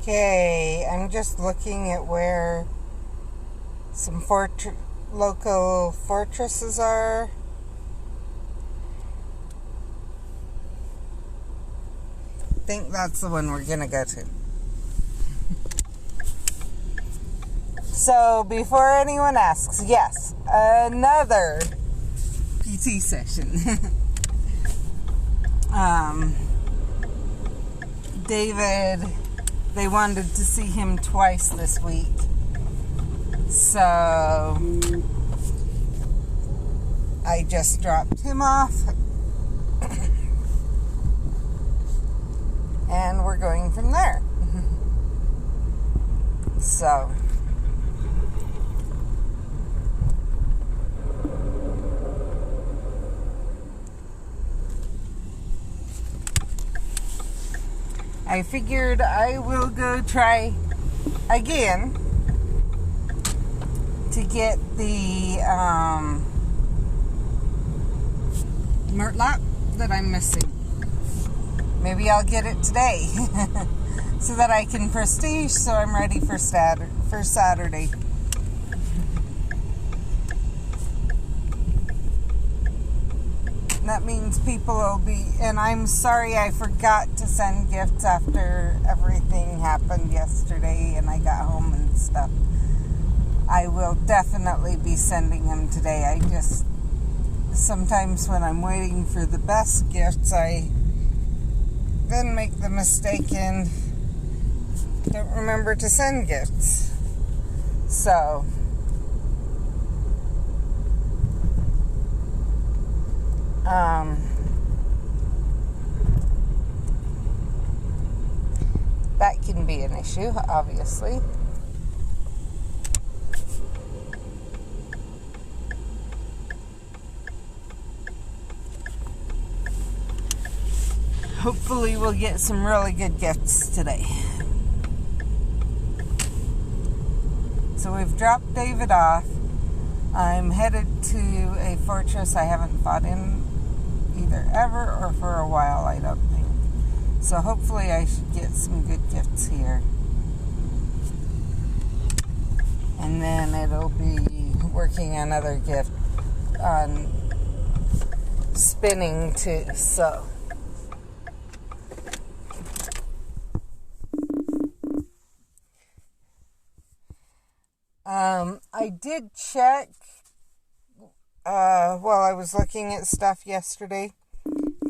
Okay, I'm just looking at where some local fortresses are. I think that's the one we're gonna go to. So before anyone asks, yes, another PT session. David, they wanted to see him twice this week. So I just dropped him off. And we're going from there. So I figured I will go try again to get the Murtlap that I'm missing. Maybe I'll get it today so that I can prestige so I'm ready for Saturday. That means people will be, and I'm sorry I forgot to send gifts after everything happened yesterday and I got home and stuff. I will definitely be sending them today. I just, sometimes when I'm waiting for the best gifts, I then make the mistake and don't remember to send gifts. So that can be an issue, obviously. Hopefully we'll get some really good gifts today. So we've dropped David off. I'm headed to a fortress I haven't fought in either ever or for a while, I don't think. So hopefully I should get some good gifts here. And then it'll be working another gift on spinning too, so. I did check while I was looking at stuff yesterday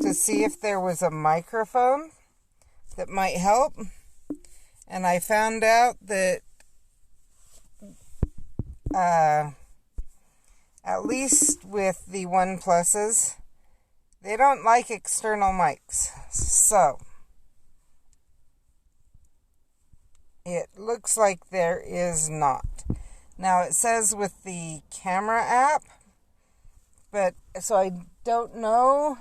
to see if there was a microphone that might help. And I found out that at least with the OnePluses, they don't like external mics. So it looks like there is not. Now it says with the camera app, but so I don't know.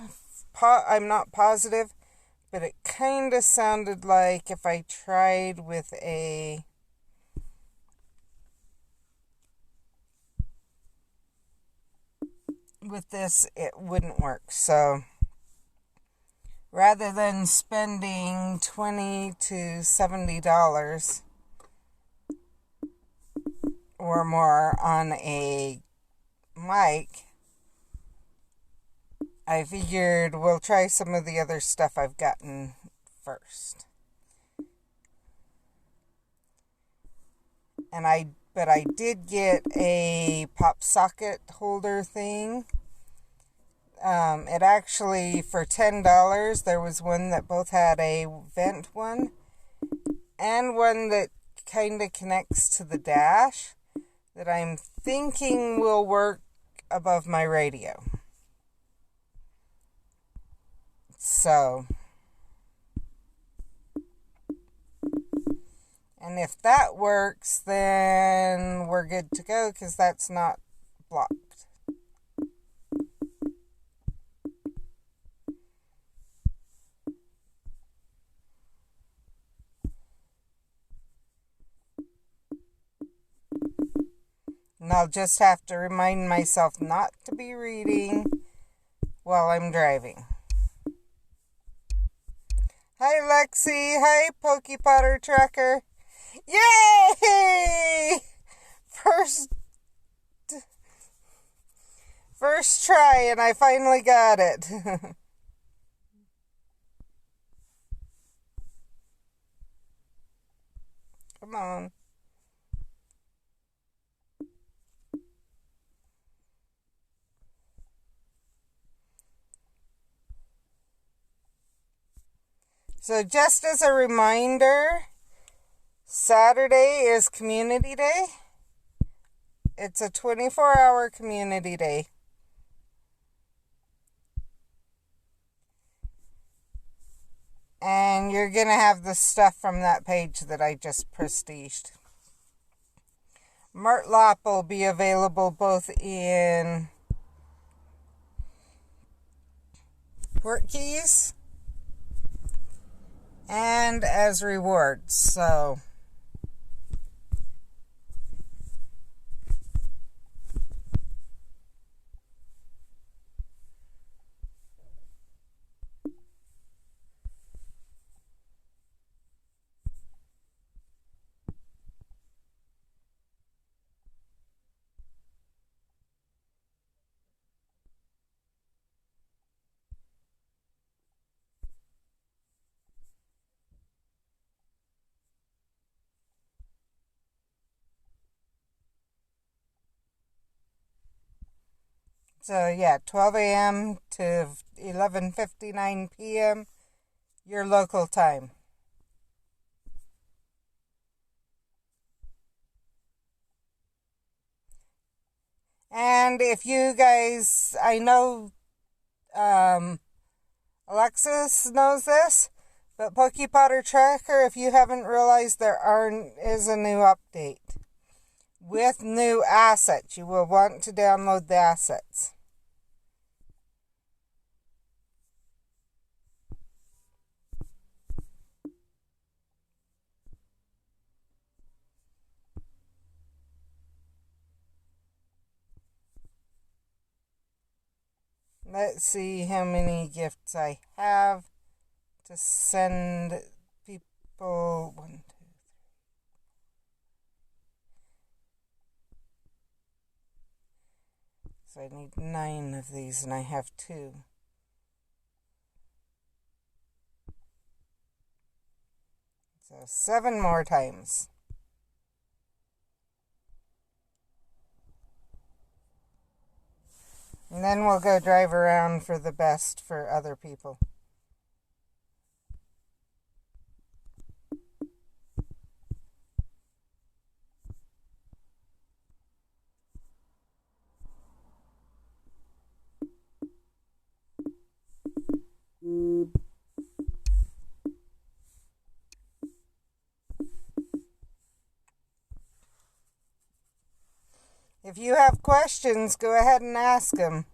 I'm not positive, but it kind of sounded like if I tried with this, it wouldn't work. So rather than spending $20 to $70 or more on a mic, I figured we'll try some of the other stuff I've gotten first. But I did get a pop socket holder thing. It actually, for $10, there was one that both had a vent one and one that kind of connects to the dash that I'm thinking will work above my radio. So, and if that works, then we're good to go because that's not blocked. And I'll just have to remind myself not to be reading while I'm driving. Hi, Lexi. Hi, Pokey Potter Tracker. Yay! First try, and I finally got it. Come on. So just as a reminder, Saturday is Community Day. It's a 24-hour community day. And you're going to have the stuff from that page that I just prestiged. Murtlop will be available both in port keys and as rewards. So yeah, 12 a.m. to 11:59 p.m. your local time. And if you guys, I know Alexis knows this, but Pokey Potter Tracker, if you haven't realized, is a new update with new assets. You will want to download the assets. Let's see how many gifts I have to send people. 1, 2, 3. So I need 9 of these, and I have 2. So 7 more times. And then we'll go drive around for the best for other people. If you have questions, go ahead and ask them.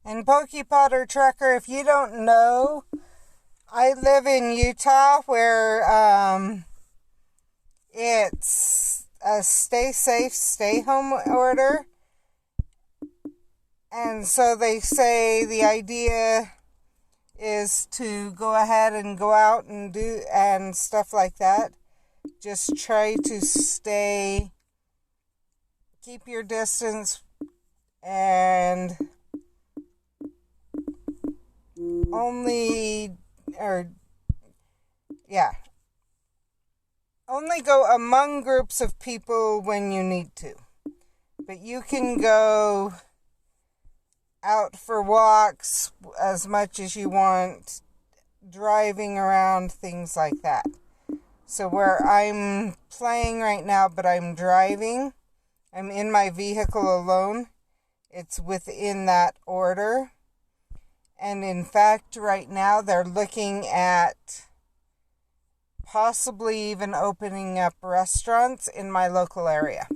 And Pokey Potter Tracker, if you don't know, I live in Utah where it's a stay safe, stay home order. And so they say the idea is to go ahead and go out and do and stuff like that. Just try to keep your distance, and only go among groups of people when you need to. But you can go out for walks as much as you want, driving around, things like that. So where I'm playing right now, but I'm driving, I'm in my vehicle alone, it's within that order. And in fact, right now they're looking at possibly even opening up restaurants in my local area.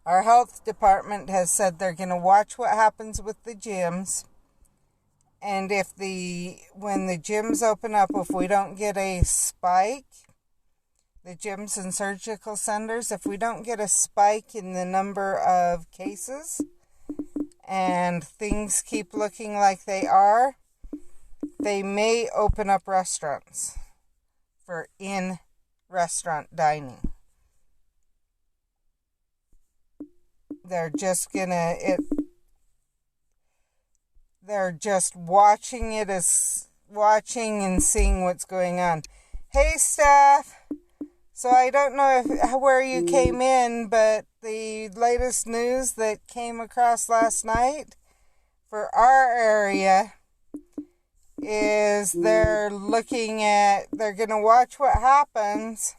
Our health department has said they're going to watch what happens with the gyms. And when the gyms open up, if we don't get a spike, the gyms and surgical centers, if we don't get a spike in the number of cases and things keep looking like they are, they may open up restaurants for in-restaurant dining. They're just watching and seeing what's going on. Hey, staff. So I don't know where you came in, but the latest news that came across last night for our area is they're going to watch what happens,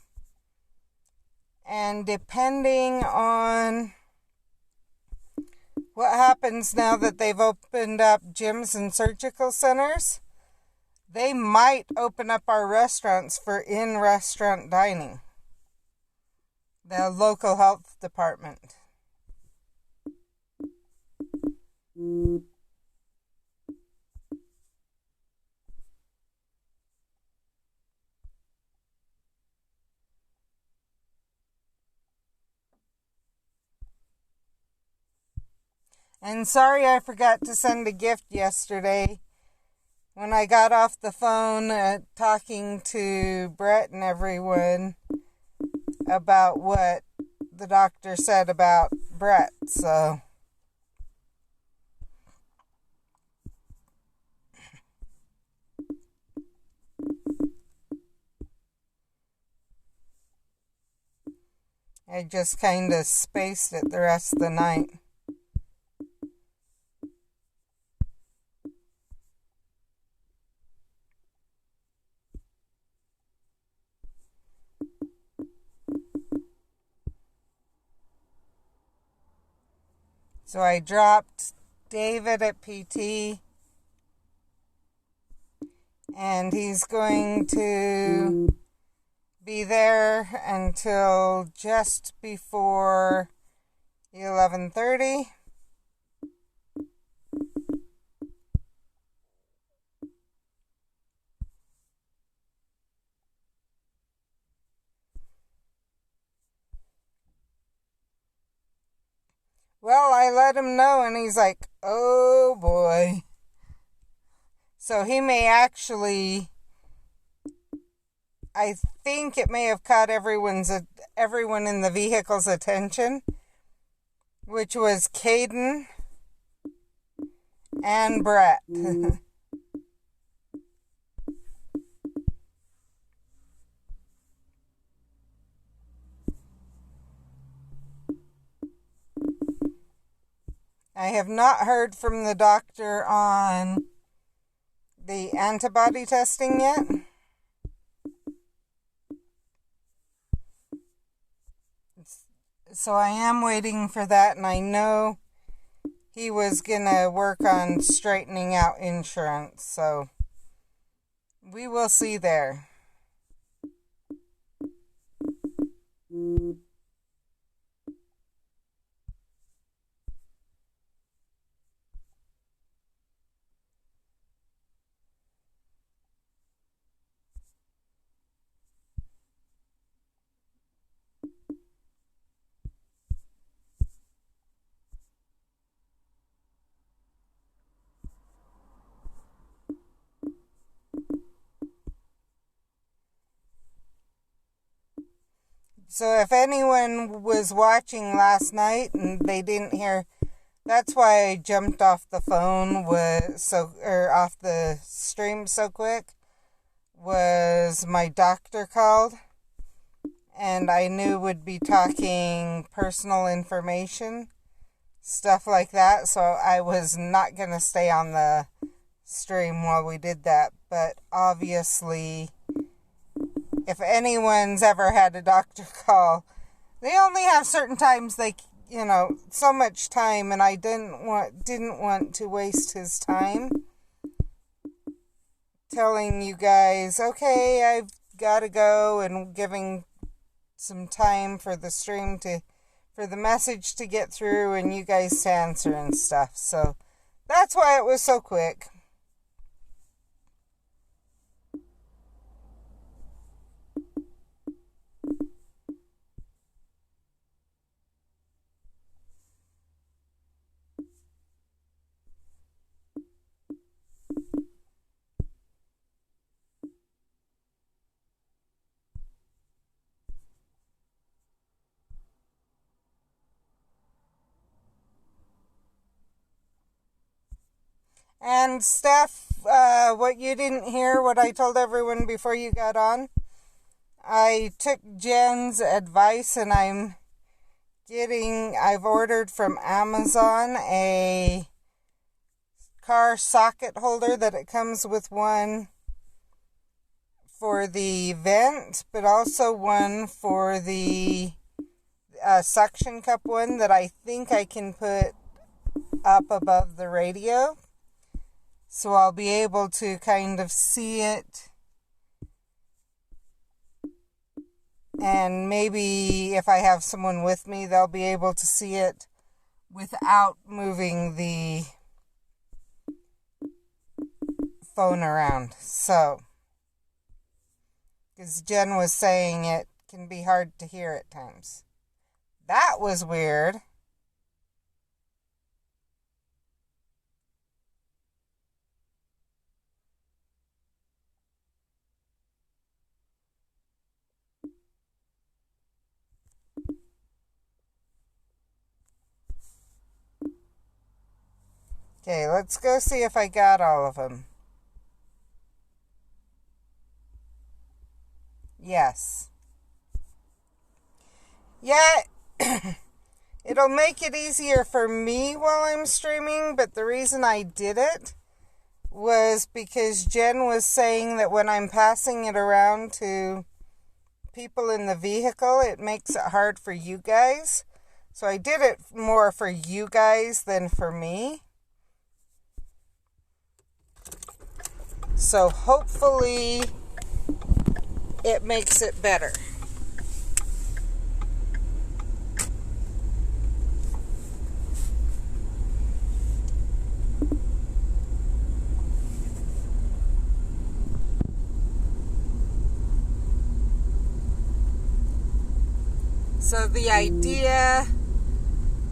and depending on what happens now that they've opened up gyms and surgical centers, they might open up our restaurants for in-restaurant dining. The local health department. And sorry I forgot to send a gift yesterday. When I got off the phone talking to Brett and everyone about what the doctor said about Brett, so I just kind of spaced it the rest of the night. So I dropped David at PT, and he's going to be there until just before 11:30. Well, I let him know, and he's like, oh boy. So he may actually, I think it may have caught everyone in the vehicle's attention, which was Caden and Brett. I have not heard from the doctor on the antibody testing yet. So I am waiting for that, and I know he was going to work on straightening out insurance, so we will see there. So if anyone was watching last night and they didn't hear, that's why I jumped off the phone off the stream so quick, was my doctor called, and I knew would be talking personal information, stuff like that, so I was not going to stay on the stream while we did that, but obviously if anyone's ever had a doctor call, they only have certain times so much time, and I didn't want to waste his time telling you guys, okay, I've got to go, and giving some time for the stream for the message to get through and you guys to answer and stuff. So that's why it was so quick. And Steph, what you didn't hear, what I told everyone before you got on, I took Jen's advice, and I've ordered from Amazon a car socket holder that it comes with one for the vent, but also one for the suction cup one that I think I can put up above the radio. So I'll be able to kind of see it, and maybe if I have someone with me, they'll be able to see it without moving the phone around. So, because Jen was saying it can be hard to hear at times. That was weird. Okay, let's go see if I got all of them. Yes. Yeah, it'll make it easier for me while I'm streaming, but the reason I did it was because Jen was saying that when I'm passing it around to people in the vehicle, it makes it hard for you guys. So I did it more for you guys than for me. So hopefully it makes it better. So the idea,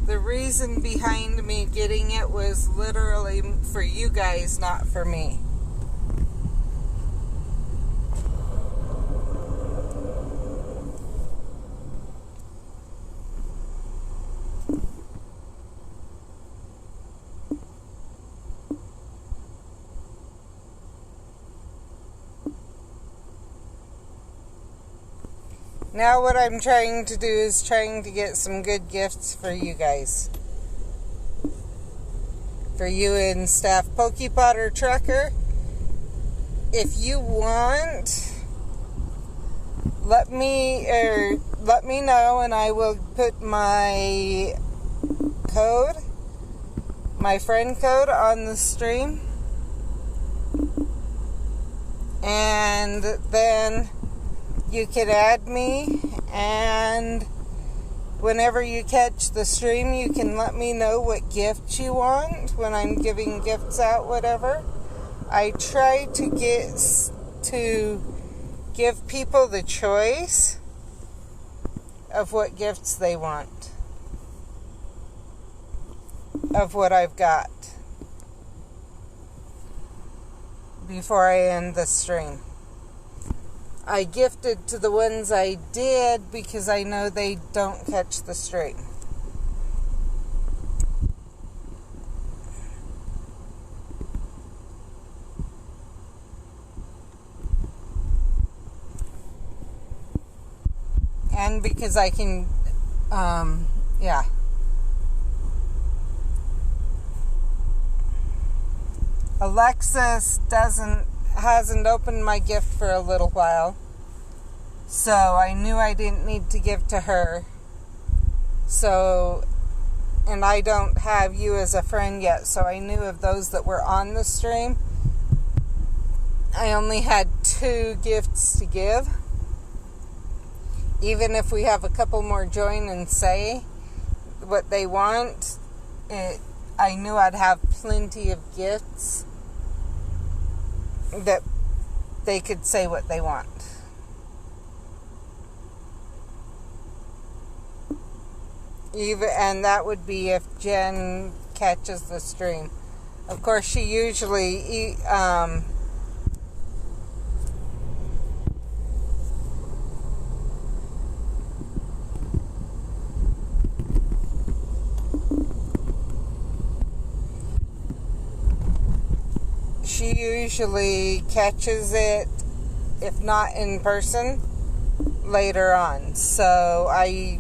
the reason behind me getting it was literally for you guys, not for me. Now what I'm trying to do is trying to get some good gifts for you guys. For you and Staff Pokepotter Trucker. If you want, let me know, and I will put my code, my friend code, on the stream. And then you can add me, and whenever you catch the stream, you can let me know what gift you want when I'm giving gifts out, whatever. I try to give people the choice of what gifts they want, of what I've got, before I end the stream. I gifted to the ones I did because I know they don't catch the stream. And because I can, Alexis hasn't opened my gift for a little while. So I knew I didn't need to give to her. So, and I don't have you as a friend yet, so I knew of those that were on the stream. I only had 2 gifts to give. Even if we have a couple more join and say what they want, I knew I'd have plenty of gifts that they could say what they want. And that would be if Jen catches the stream. Of course, she usually catches it, if not in person, later on. So I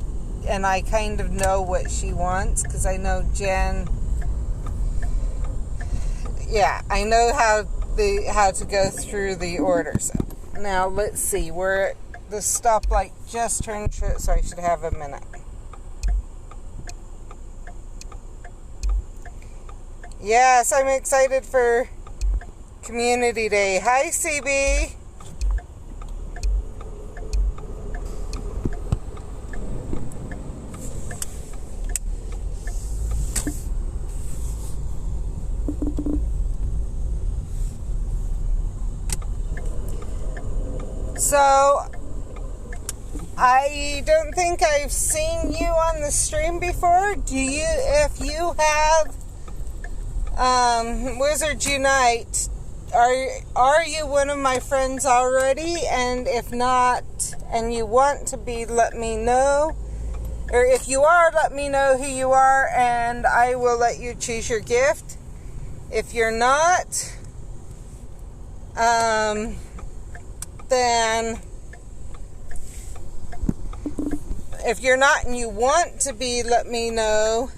kind of know what she wants, because I know Jen. Yeah, I know how to go through the orders. Now let's see. The stoplight just turned, so I should have a minute. Yes, I'm excited for Community Day. Hi, CB. So, I don't think I've seen you on the stream before. If you have, Wizards Unite, are you one of my friends already? And if not, and you want to be, let me know. Or if you are, let me know who you are, and I will let you choose your gift. If you're not, then if you're not and you want to be, let me know,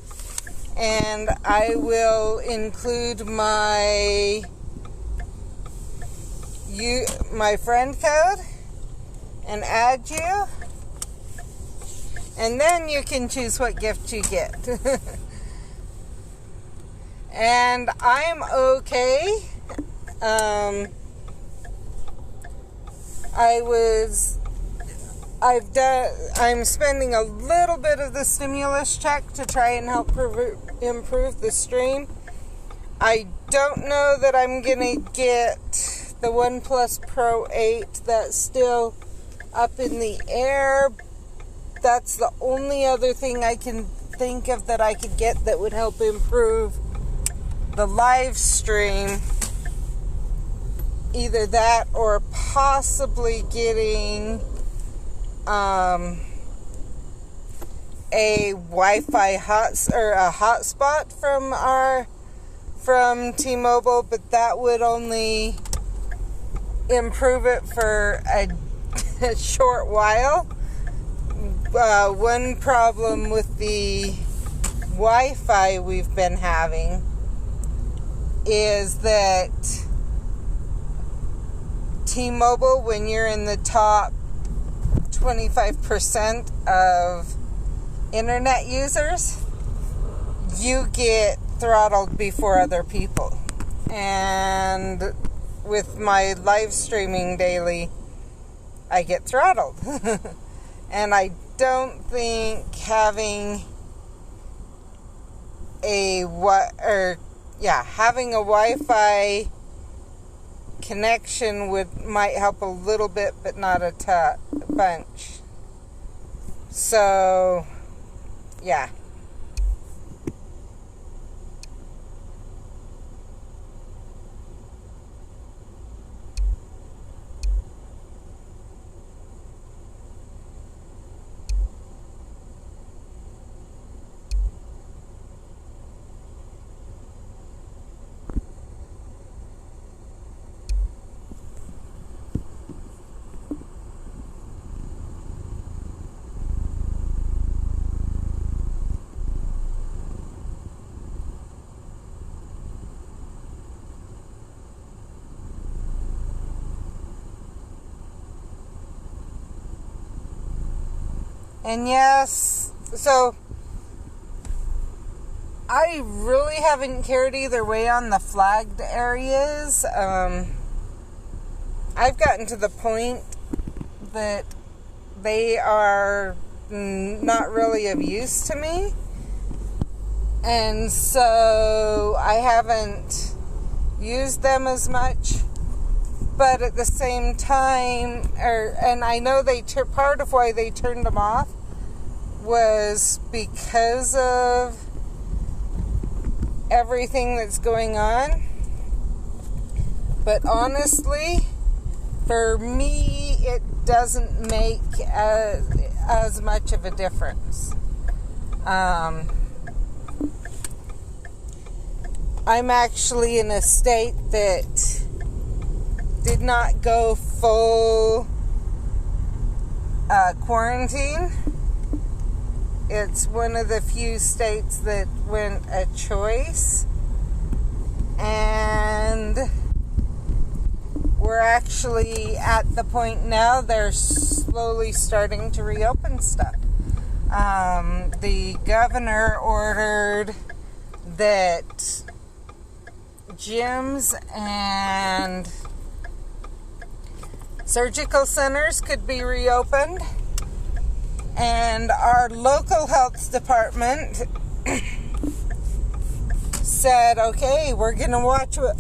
and I will include my friend code and add you, and then you can choose what gift you get. And I'm okay. I'm spending a little bit of the stimulus check to try and help improve the stream. I don't know that I'm gonna get the OnePlus Pro 8. That's still up in the air. That's the only other thing I can think of that I could get that would help improve the live stream. Either that or possibly getting a Wi-Fi hotspot from T-Mobile, but that would only improve it for a short while. One problem with the Wi-Fi we've been having is that T-Mobile, when you're in the top 25% of internet users, you get throttled before other people. And with my live streaming daily, I get throttled. And I don't think having having a Wi-Fi connection might help a little bit, but not a bunch. So, yeah. And yes, so I really haven't cared either way on the flagged areas. I've gotten to the point that they are not really of use to me. And so I haven't used them as much. But at the same time, and I know part of why they turned them off was because of everything that's going on. But honestly, for me, it doesn't make as much of a difference. I'm actually in a state that did not go full quarantine. It's one of the few states that went a choice. And we're actually at the point now they're slowly starting to reopen stuff. The governor ordered that gyms and surgical centers could be reopened, and our local health department said, okay, we're gonna watch what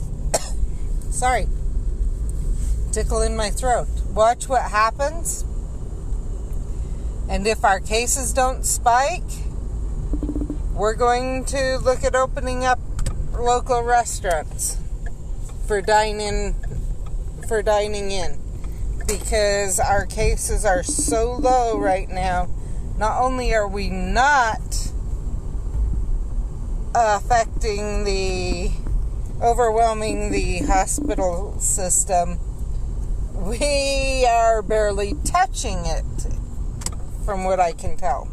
sorry, tickle in my throat, watch what happens, and if our cases don't spike, we're going to look at opening up local restaurants for dining in, because our cases are so low right now. Not only are we not overwhelming the hospital system, we are barely touching it, from what I can tell.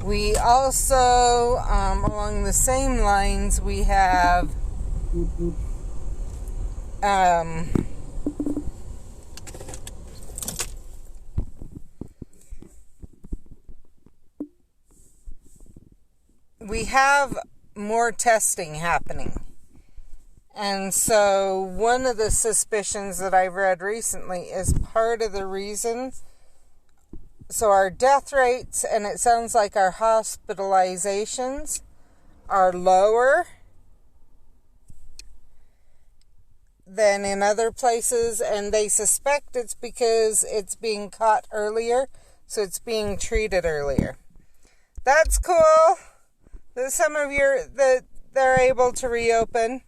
We also, along the same lines, we have more testing happening. And so one of the suspicions that I've read recently is part of the reason. So our death rates, and it sounds like our hospitalizations, are lower than in other places, and they suspect it's because it's being caught earlier, so it's being treated earlier. That's cool that some of that they're able to reopen.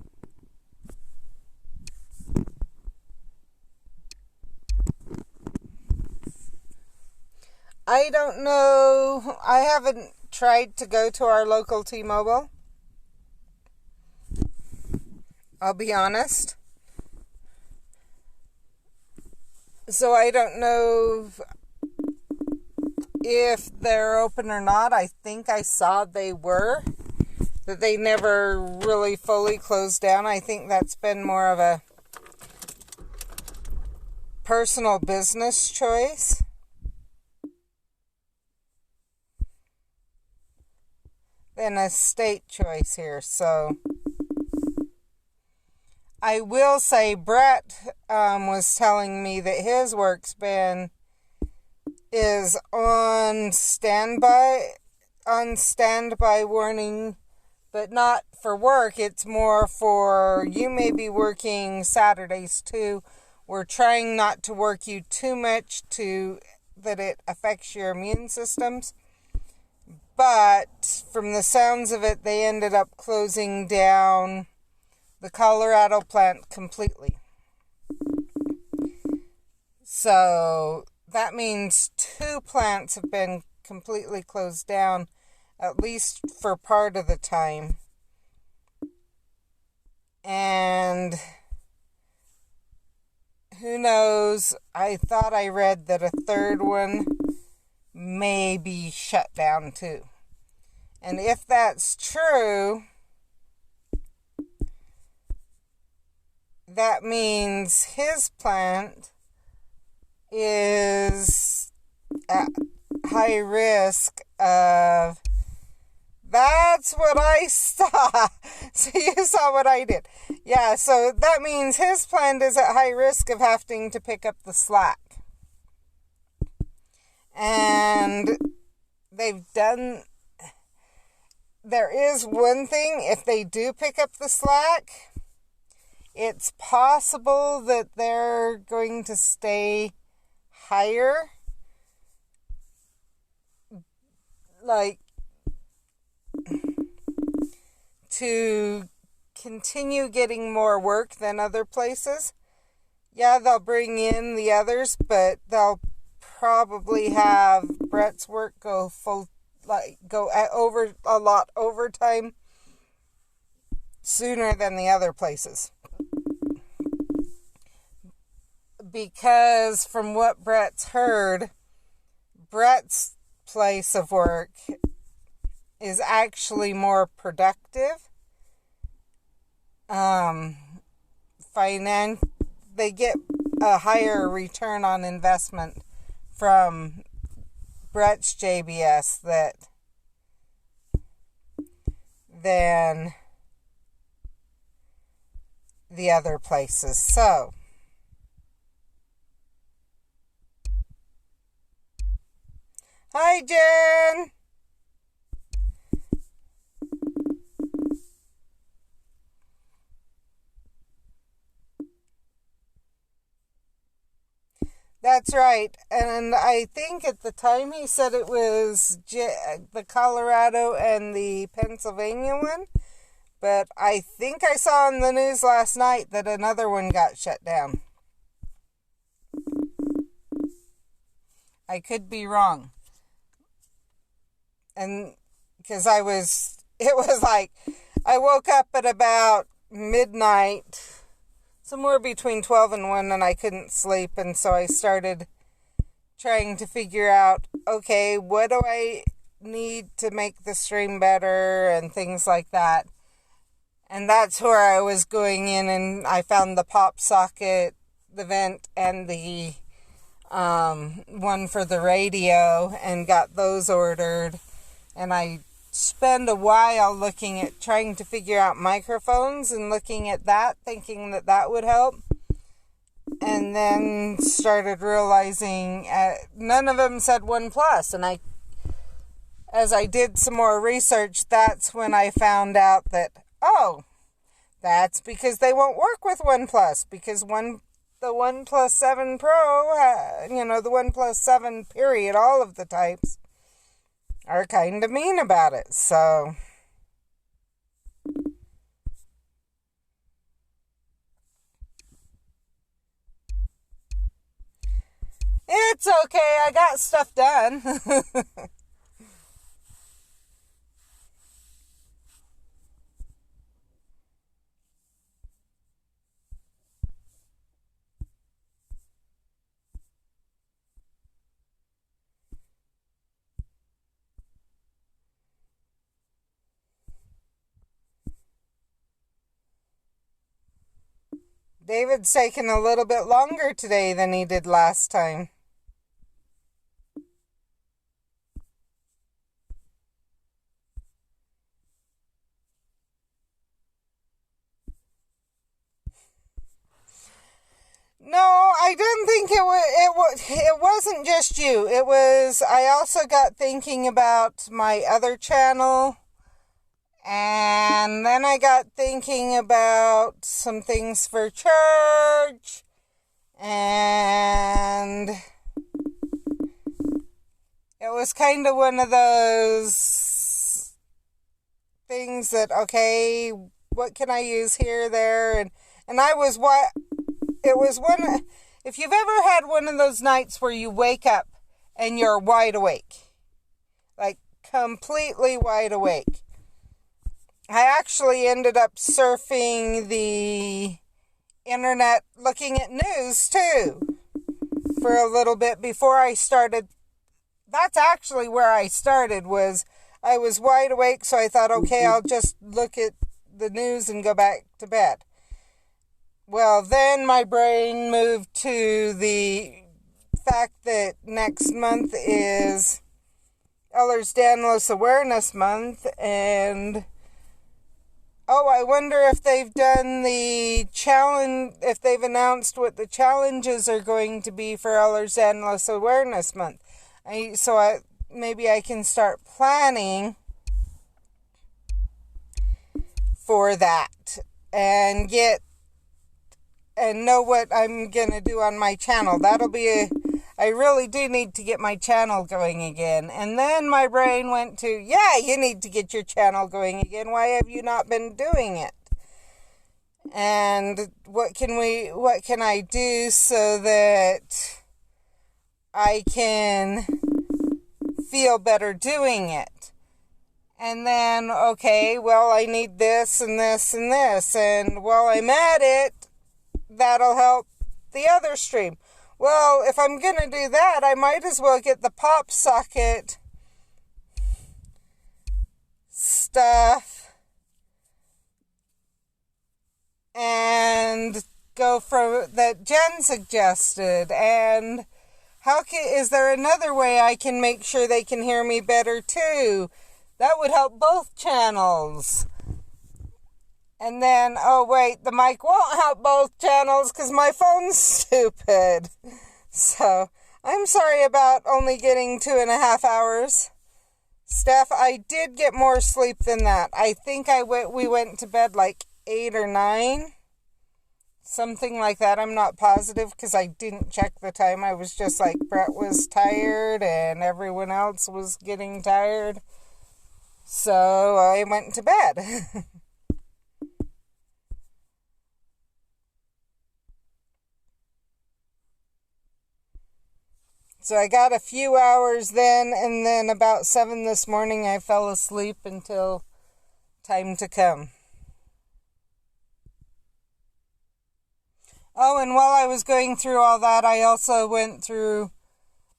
I don't know. I haven't tried to go to our local T-Mobile. I'll be honest. So I don't know if they're open or not. I think I saw they were. That they never really fully closed down. I think that's been more of a personal business choice. Than a state choice here. So I will say Brett was telling me that his work's been is on standby warning, but not for work. It's more for you may be working Saturdays too. We're trying not to work you too much that it affects your immune systems. But from the sounds of it, they ended up closing down the Colorado plant completely. So that means 2 plants have been completely closed down, at least for part of the time. And who knows, I thought I read that a 3rd one may be shut down too. And if that's true, that means his plant is at high risk of... That's what I saw. So you saw what I did. Yeah, so that means his plant is at high risk of having to pick up the slack. And they've done... There is one thing, if they do pick up the slack, it's possible that they're going to stay higher. Like, to continue getting more work than other places. Yeah, they'll bring in the others, but they'll probably have Brett's work go over a lot overtime sooner than the other places. Because from what Brett's heard, Brett's place of work is actually more productive. They get a higher return on investment from Brett's JBS than the other places. So hi, Jen. That's right. And I think at the time he said it was the Colorado and the Pennsylvania one. But I think I saw on the news last night that another one got shut down. I could be wrong. And because it was like, I woke up at about midnight, somewhere between 12 and 1, and I couldn't sleep. And so I started trying to figure out, okay, what do I need to make the stream better and things like that. And that's where I was going in, and I found the pop socket, the vent, and the one for the radio, and got those ordered. And I spend a while looking at trying to figure out microphones and looking at that, thinking that that would help. And then started realizing none of them said OnePlus. And as I did some more research, that's when I found out that, oh, that's because they won't work with OnePlus, because the OnePlus 7 Pro, the OnePlus 7 period, all of the types are kind of mean about it. So it's okay. I got stuff done. David's taken a little bit longer today than he did last time. No, I didn't think it wasn't just you. I also got thinking about my other channel. And then I got thinking about some things for church, and it was kind of one of those things that, okay, what can I use here, there, and if you've ever had one of those nights where you wake up and you're wide awake, like completely wide awake. I actually ended up surfing the internet looking at news too for a little bit before I started. That's actually where I started. I was wide awake, so I thought, okay, I'll just look at the news and go back to bed. well, then my brain moved to the fact that next month is Ehlers-Danlos Awareness Month, and I wonder if they've done the challenge, if they've announced what the challenges are going to be for Ehlers-Danlos Awareness Month. Maybe I can start planning for that and know what I'm going to do on my channel. I really do need to get my channel going again. And then my brain went to, yeah, you need to get your channel going again. Why have you not been doing it? And what can I do so that I can feel better doing it? And then, okay, well, I need this and this and this. And while I'm at it, that'll help the other stream. Well, if I'm going to do that, I might as well get the pop socket stuff and go for that Jen suggested. And is there another way I can make sure they can hear me better too? That would help both channels. And then, the mic won't help both channels because my phone's stupid. So, I'm sorry about only getting 2.5 hours. Steph, I did get more sleep than that. I think we went to bed like 8 or 9. Something like that. I'm not positive because I didn't check the time. I was just like, Brett was tired and everyone else was getting tired. So, I went to bed. So I got a few hours then, and then about 7 this morning I fell asleep until time to come. Oh, and while I was going through all that, I also went through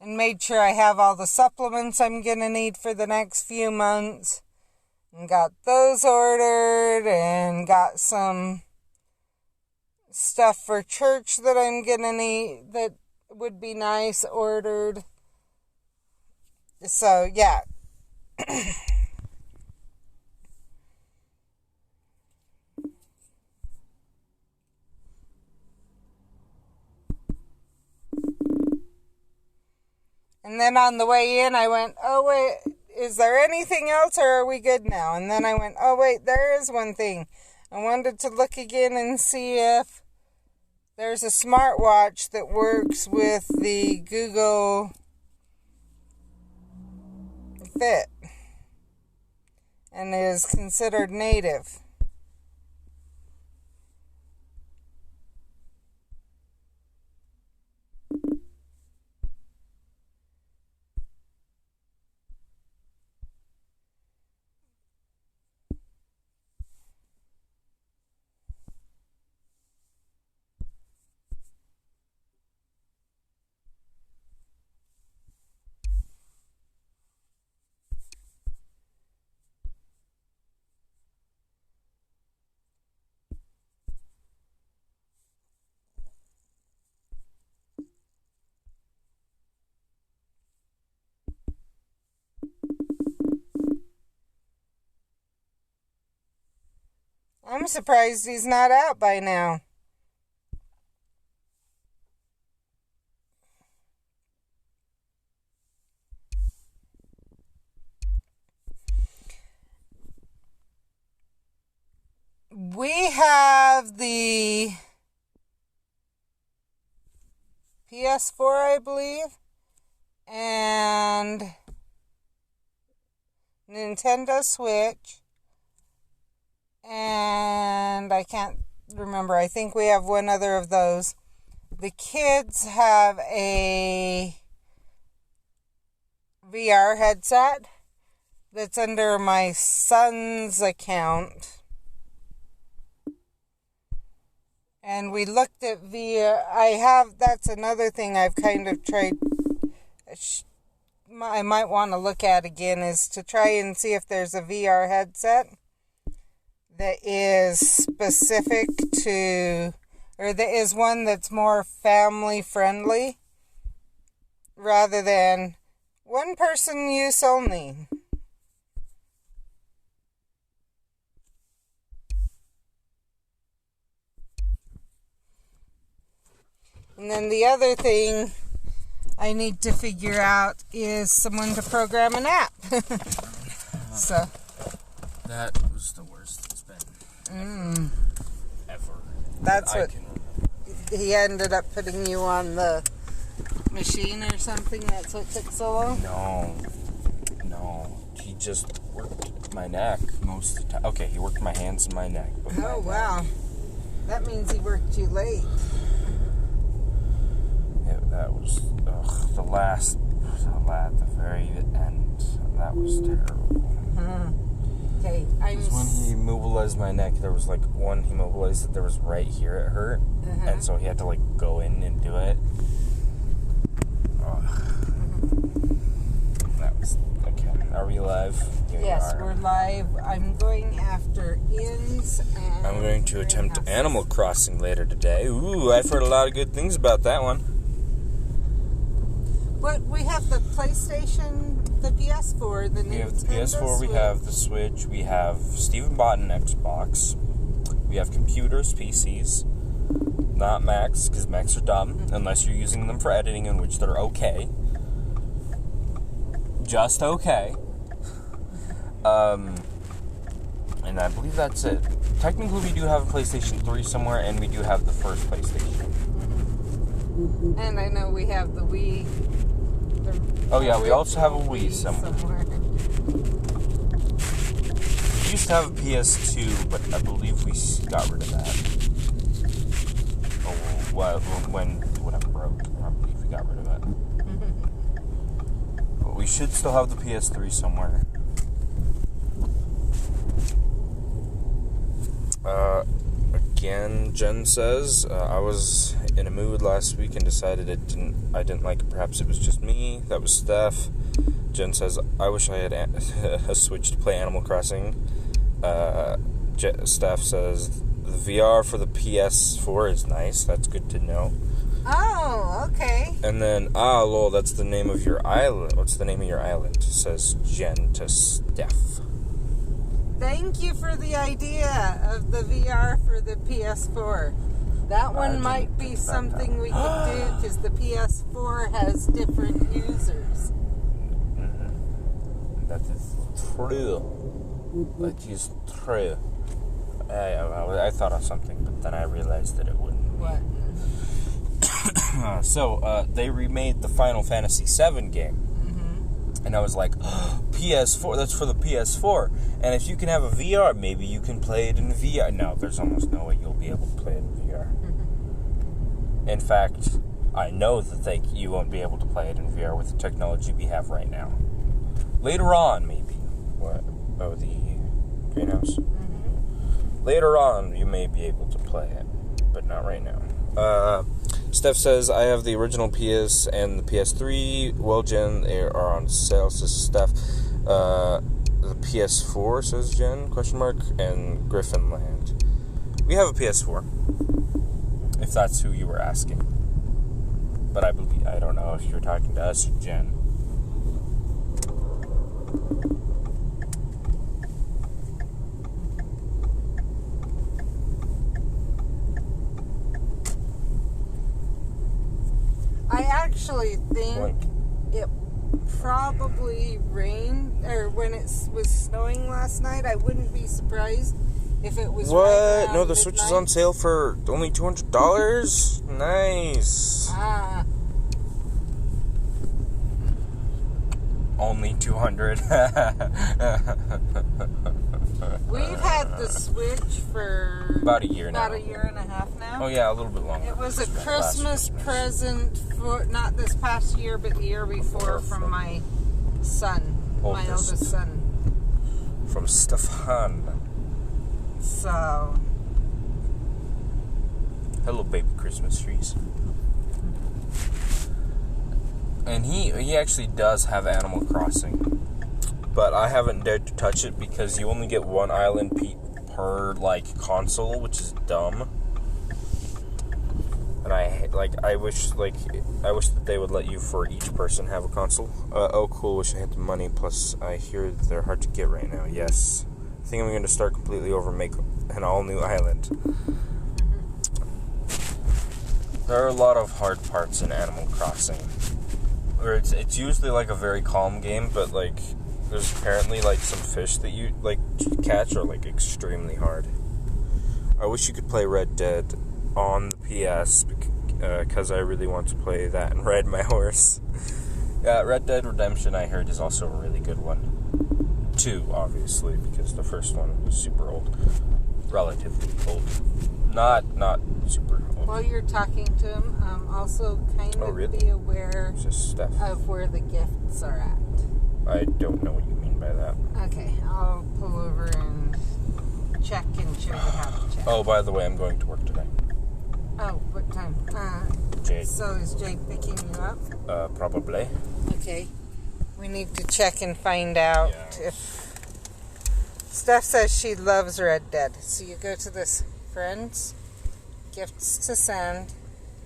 and made sure I have all the supplements I'm going to need for the next few months. And got those ordered, and got some stuff for church that I'm going to need, that would be nice, ordered. So, yeah. And then on the way in, I went, oh, wait, is there anything else, or are we good now? And then I went, oh, wait, there is one thing. I wanted to look again and see if there's a smartwatch that works with the Google Fit and is considered native. I'm surprised he's not out by now. We have the PS4, I believe, and Nintendo Switch, and I can't remember. I think we have one other of those. The kids have a VR headset that's under my son's account. And we looked at that's another thing I've kind of tried, I might want to look at again, is to try and see if there's a VR headset that is specific to Or is one that's more family friendly rather than one person use only. And then the other thing I need to figure out is someone to program an app. So that was the worst it's been ever. That's what he ended up putting you on the machine or something. That's what took so long. No, he just worked my neck most of the time. Okay, he worked my hands and my neck. Oh wow, that means he worked you late. That was the very end. That was terrible. Okay, when he immobilized my neck, there was one he immobilized that there was right here it hurt, and so he had to go in and do it. That was okay. Are we live? Yes, we're live. I'm going after inns, and I'm going to attempt Animal Crossing later today. Ooh, I've heard a lot of good things about that one. But we have the PlayStation, the PS4, the Nintendo We have the PS4, Switch. we have the Switch, we have Steven bought an Xbox, we have computers, PCs, not Macs, because Macs are dumb, unless you're using them for editing, in which they're okay. Just okay. And I believe that's it. Technically, we do have a PlayStation 3 somewhere, and we do have the first PlayStation. And I know we have the Wii. Oh yeah, we also have a Wii somewhere. We used to have a PS2, but I believe we got rid of that. Oh, well, when whatever broke, I believe we got rid of it. But we should still have the PS3 somewhere. Again, Jen says, I was in a mood last week and decided I didn't like it. Perhaps it was just me. That was Steph. Jen says, I wish I had a Switch to play Animal Crossing. Steph says, the VR for the PS4 is nice. That's good to know. Oh, okay. And then, lol, that's the name of your island. What's the name of your island? Says Jen to Steph. Thank you for the idea of the VR for the PS4. That one might be something we could do because the PS4 has different users. That is true. That is true. I thought of something, but then I realized that it wouldn't be. What? So, they remade the Final Fantasy VII game. And I was like, PS4, that's for the PS4. And if you can have a VR, maybe you can play it in VR. No, there's almost no way you'll be able to play it in VR. In fact, I know that you won't be able to play it in VR with the technology we have right now. Later on, maybe. What? Oh, the greenhouse? Later on, you may be able to play it, but not right now. Steph says, I have the original PS and the PS3. Well, Jen, they are on sale, says Steph. The PS4, says Jen, question mark, and Griffinland. We have a PS4, if that's who you were asking. But I don't know if you're talking to us or Jen. I actually think it probably rained, or when it was snowing last night, I wouldn't be surprised if it was What? No, the Switch is on sale for only $200? Nice. Only $200. We've had the Switch for about a year now. About a year and a half now. Oh yeah, a little bit longer. It was a Christmas present for not this past year, but the year before from my son, my eldest son. From Stefan. So. Hello, baby Christmas trees. And he actually does have Animal Crossing. But I haven't dared to touch it because you only get one island per console, which is dumb. And I wish that they would let you for each person have a console. Oh, cool. Wish I had the money. Plus, I hear they're hard to get right now. Yes. I think I'm going to start completely over, make an all-new island. There are a lot of hard parts in Animal Crossing. Where it's usually like a very calm game, but like there's apparently like some fish that you like catch are like extremely hard. I wish you could play Red Dead on the PS because I really want to play that and ride my horse. Yeah, Red Dead Redemption I heard is also a really good one. 2, obviously, because the first one was super old. Relatively old. Not super old. While you're talking to him, also kind of really? be aware Just of where the gifts are at. I don't know what you mean by that. Okay, I'll pull over and check and show you how to check. Oh, by the way, I'm going to work today. Oh, what time? Jade. So is Jade picking you up? Probably. Okay. We need to check and find out if... Steph says she loves Red Dead. So you go to this friends, gifts to send.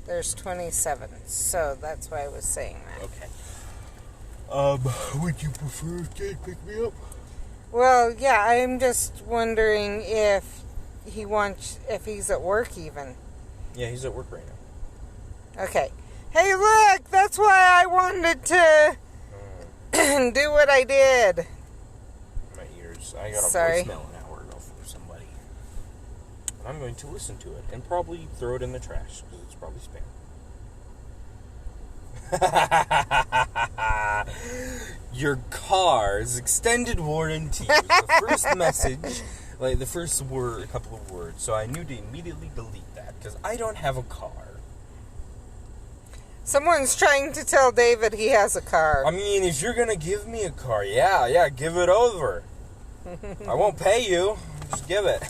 There's 27. So that's why I was saying that. Okay. Would you prefer Jade pick me up? Well, yeah, I'm just wondering if if he's at work even. Yeah, he's at work right now. Okay. Hey, look! That's why I wanted to do what I did. My ears. I got a Sorry. voicemail an hour ago from somebody. I'm going to listen to it and probably throw it in the trash because it's probably spam. Your car's extended warranty was the first message, like the first word, a couple of words. So I knew to immediately delete that because I don't have a car. Someone's trying to tell David he has a car. I mean, if you're gonna give me a car, yeah, give it over. I won't pay you. Just give it.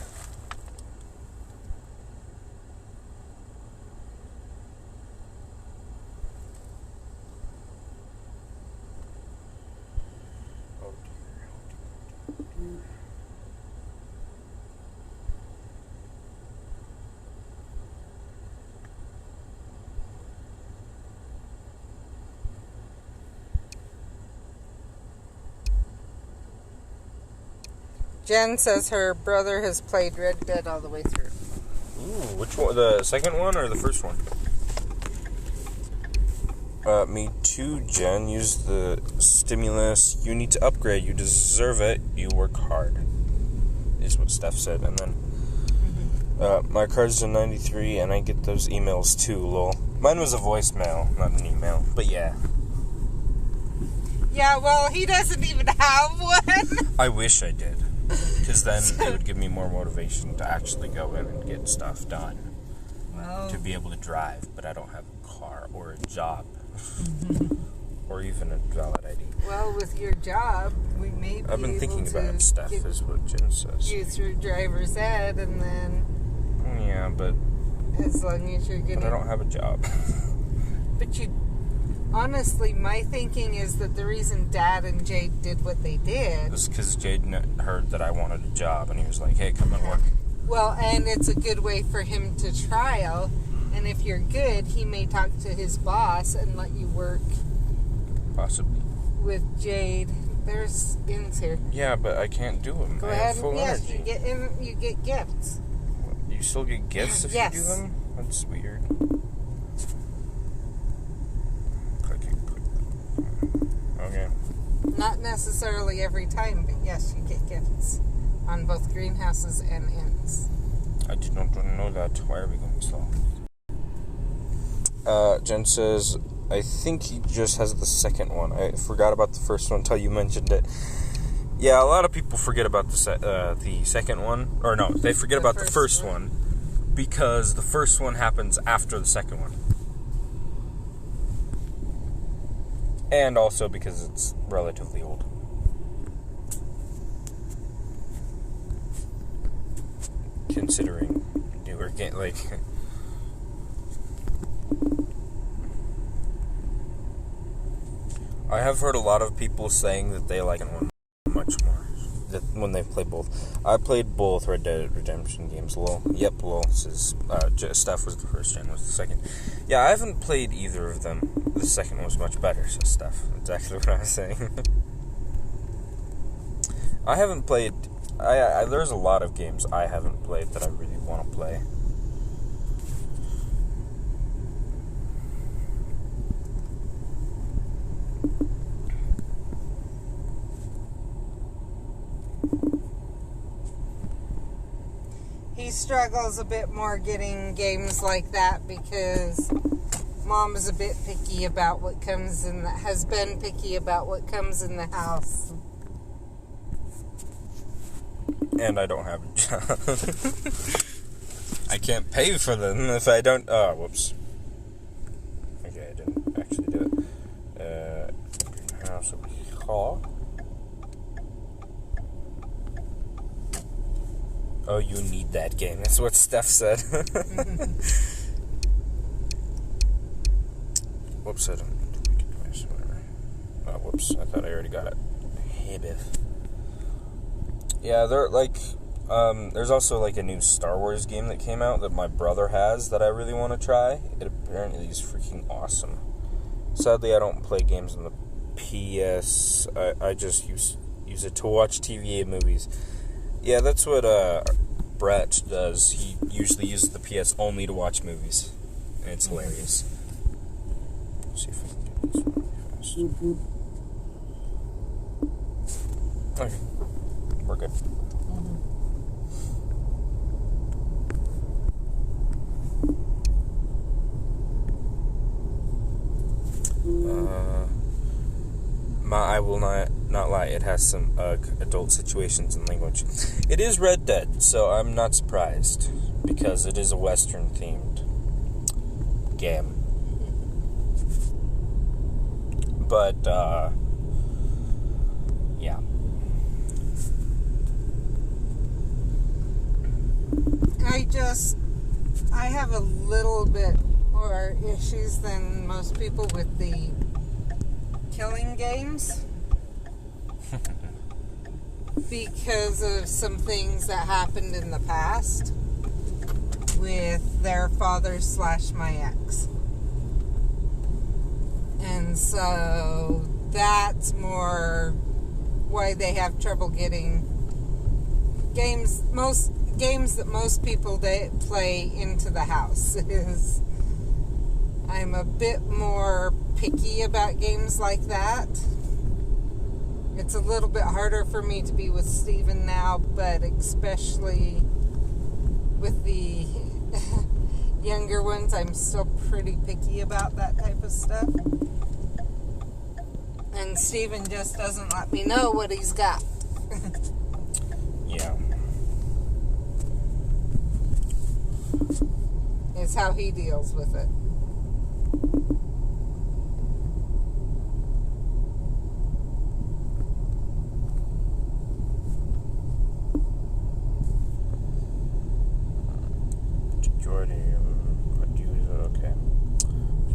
Oh dear. Jen says her brother has played Red Dead all the way through. Ooh, which one? The second one or the first one? Me too, Jen. Use the stimulus. You need to upgrade. You deserve it. You work hard. Is what Steph said. And then, my card's a 93, and I get those emails too, lol. Mine was a voicemail, not an email. But yeah. Yeah, well, he doesn't even have one. I wish I did. Because then it would give me more motivation to actually go in and get stuff done. Well, to be able to drive, but I don't have a car or a job. Or even a valid ID. well, with your job, we may be I've been thinking able about to stuff, get is what Jen says. you through driver's ed, and then Yeah, but as long as you're getting... I don't have a job. But you... Honestly, my thinking is that the reason Dad and Jade did what they did... It was because Jade heard that I wanted a job, and he was like, hey, come and work. Well, and it's a good way for him to trial. And if you're good, he may talk to his boss and let you work... Possibly. With Jade. There's ins here. Yeah, but I can't do them. Go I ahead. have full Yes, energy. you get gifts. You still get gifts if Yes. you do them? That's weird. Okay. Not necessarily every time, but yes, you get gifts on both greenhouses and inns. I did not know that. Why are we going slow? Jen says, I think he just has the second one. I forgot about the first one until you mentioned it. Yeah, a lot of people forget about the second one. Or no, they forget about the first one. Because the first one happens after the second one. And also because it's relatively old. Considering newer game, like... I have heard a lot of people saying that they like one much more. when they play both. I played both Red Dead Redemption games. Lol. Yep, lol. Says, Steph was the first gen, was the second. Yeah, I haven't played either of them. The second was much better, says Steph. That's actually what I was saying. I haven't played... there's a lot of games I haven't played that I really want to play. He struggles a bit more getting games like that because Mom is a bit picky about what comes in has been picky about what comes in the house. And I don't have a job. I can't pay for them if I don't... Oh, whoops. Okay, I didn't actually do it. Greenhouse over here. Oh, you need that game. That's what Steph said. Whoops, I don't need to make it nice. Whatever. Oh, whoops. I thought I already got it. Hey, Biff. Yeah, there's also like a new Star Wars game that came out that my brother has that I really want to try. It apparently is freaking awesome. Sadly, I don't play games on the PS. I just use it to watch TV and movies. Yeah, that's what Brett does. He usually uses the PS only to watch movies. And it's hilarious. Let's see if I can get this one really fast. Okay. We're good. I will not lie, it has some adult situations and language. It is Red Dead, so I'm not surprised, because it is a Western-themed game. But, yeah. I have a little bit more issues than most people with the killing games because of some things that happened in the past with their father / my ex. And so that's more why they have trouble getting most games that most people play into the house. Is I'm a bit more picky about games like that. It's a little bit harder for me to be with Steven now, but especially with the younger ones, I'm still pretty picky about that type of stuff. And Steven just doesn't let me know what he's got. Yeah. It's how he deals with it. Okay.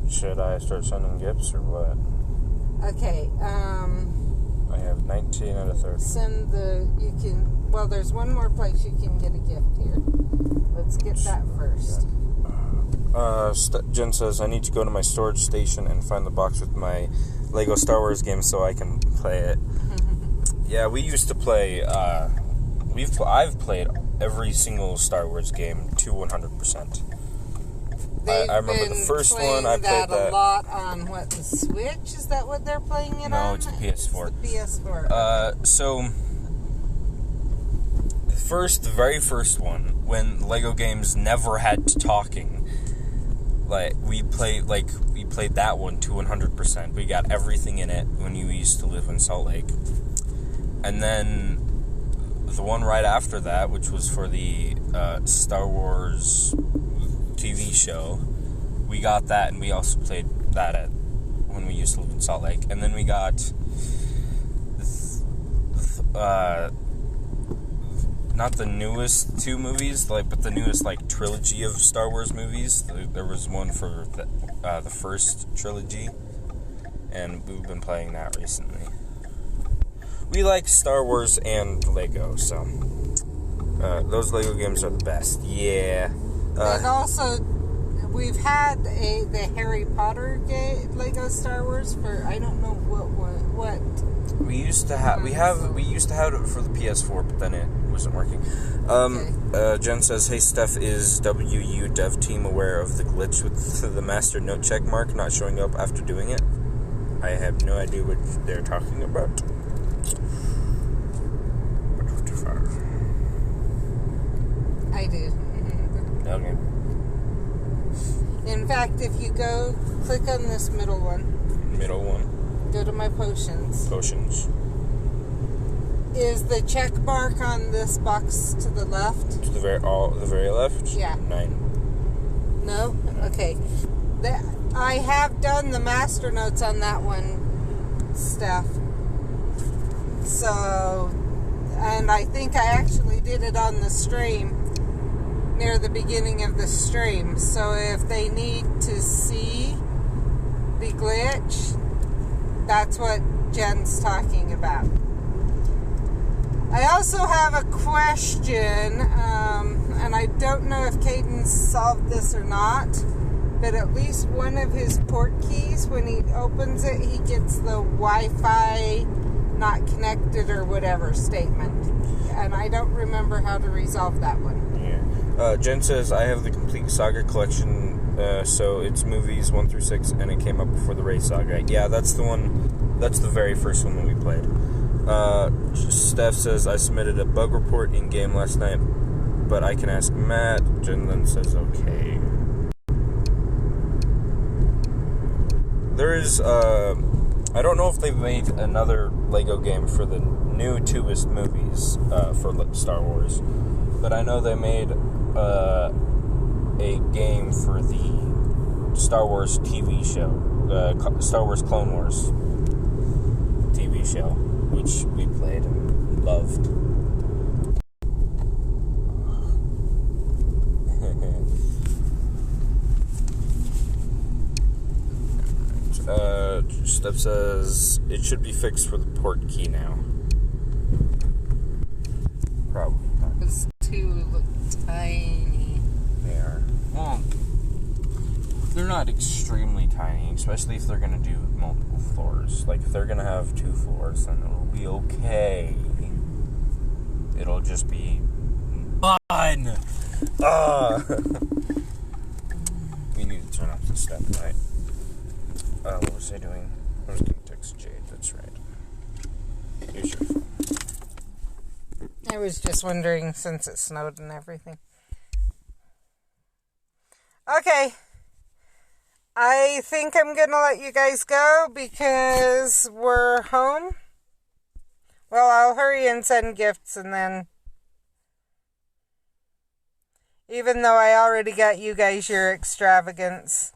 Should I start sending gifts or what? Okay, I have 19 out of 30. There's one more place you can get a gift here. Let's get that first. Jen says, I need to go to my storage station and find the box with my Lego Star Wars game so I can play it. Yeah, we used to play, I've played every single Star Wars game to 100%. I remember the first one, I played that a lot on, the Switch? Is that what they're playing it on? No, it's a PS4. It's the PS4. So, the very first one, when Lego games never had talking, we played that one to 100%. We got everything in it when you used to live in Salt Lake. And then the one right after that, which was for the Star Wars TV show, we got that, and we also played that when we used to live in Salt Lake. And then we got not the newest two movies, but the newest trilogy of Star Wars movies. There was one for the first trilogy, and we've been playing that recently. we like Star Wars and Lego, so those Lego games are the best. Yeah. And also, we've had the Harry Potter Lego Star Wars for I don't know what. We used to have it for the PS4, but then it wasn't working. Jen says, "Hey Steph, is WU Dev Team aware of the glitch with the master note check mark not showing up after doing it?" I have no idea what they're talking about. I do. Okay. In fact, if you click on this middle one. Go to my potions. Is the check mark on this box to the left? To the very left? Yeah. 9. No? Okay. I have done the master notes on that one, Steph. So, and I think I actually did it on the stream, near the beginning of the stream. So if they need to see the glitch, that's what Jen's talking about. I also have a question, and I don't know if Caden solved this or not, but at least one of his port keys, when he opens it, he gets the Wi-Fi not connected or whatever statement. And I don't remember how to resolve that one. Yeah. Jen says, I have the complete Saga collection, so it's movies 1 through 6, and it came up before the Rey Saga. Yeah, that's the one. That's the very first one that we played. Steph says, I submitted a bug report in game last night, but I can ask Matt. Jen then says, okay. There is, I don't know if they've made another Lego game for the new Tubist movies, for Star Wars, but I know they made, a game for the Star Wars TV show, Star Wars Clone Wars TV show, which we played and loved. Steph says it should be fixed for the port key now. Probably not. It's too tiny. They are. Well, they're not extremely tiny, especially if they're going to do multiple floors. Like, if they're going to have 2 floors, then it'll be okay. It'll just be fun. We need to turn off the step light. What was I doing? I was going to text Jade, that's right. Here's your phone. I was just wondering, since it snowed and everything. Okay. I think I'm going to let you guys go because we're home. Well, I'll hurry and send gifts, and then, even though I already got you guys your extravagance.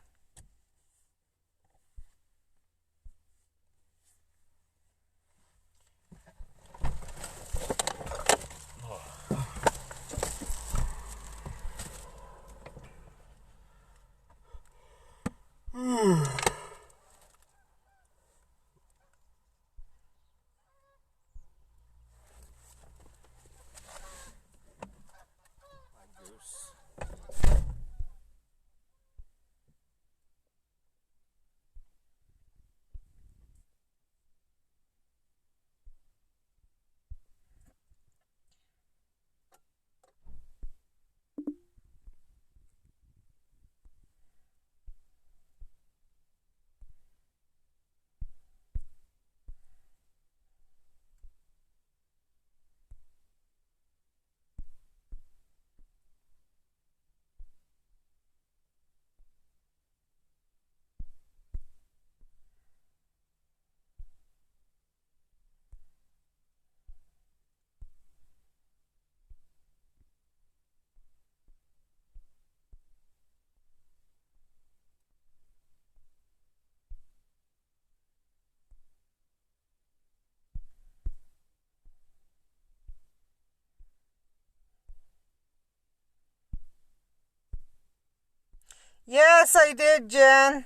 Yes, I did, Jen.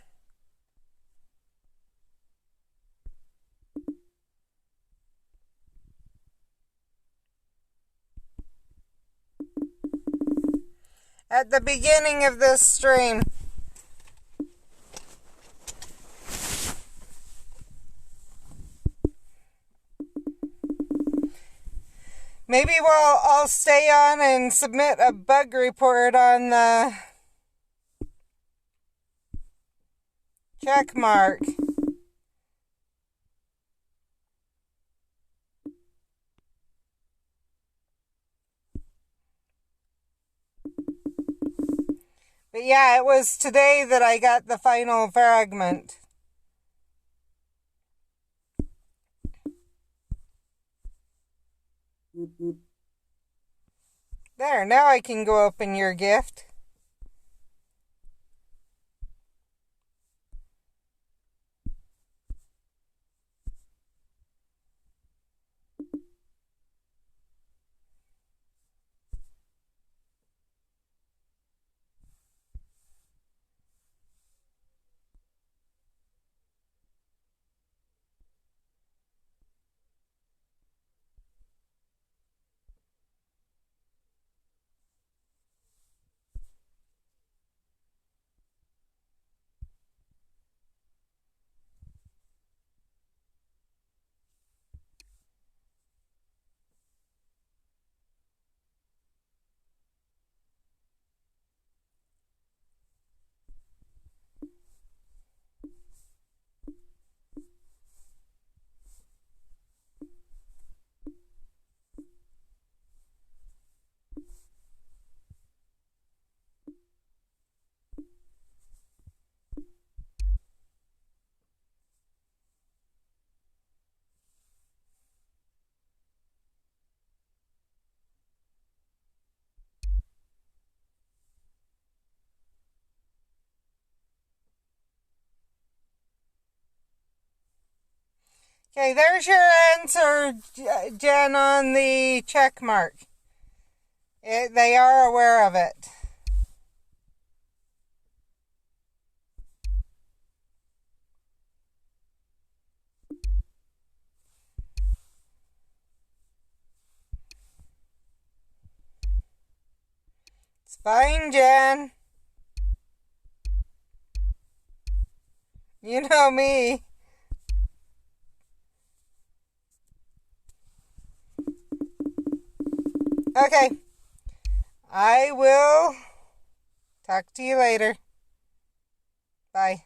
at the beginning of this stream. Maybe I'll stay on and submit a bug report on the check mark. But yeah, it was today that I got the final fragment. There, now I can go open your gift. Okay, there's your answer, Jen, on the check mark. They are aware of it. It's fine, Jen. You know me. Okay. I will talk to you later. Bye.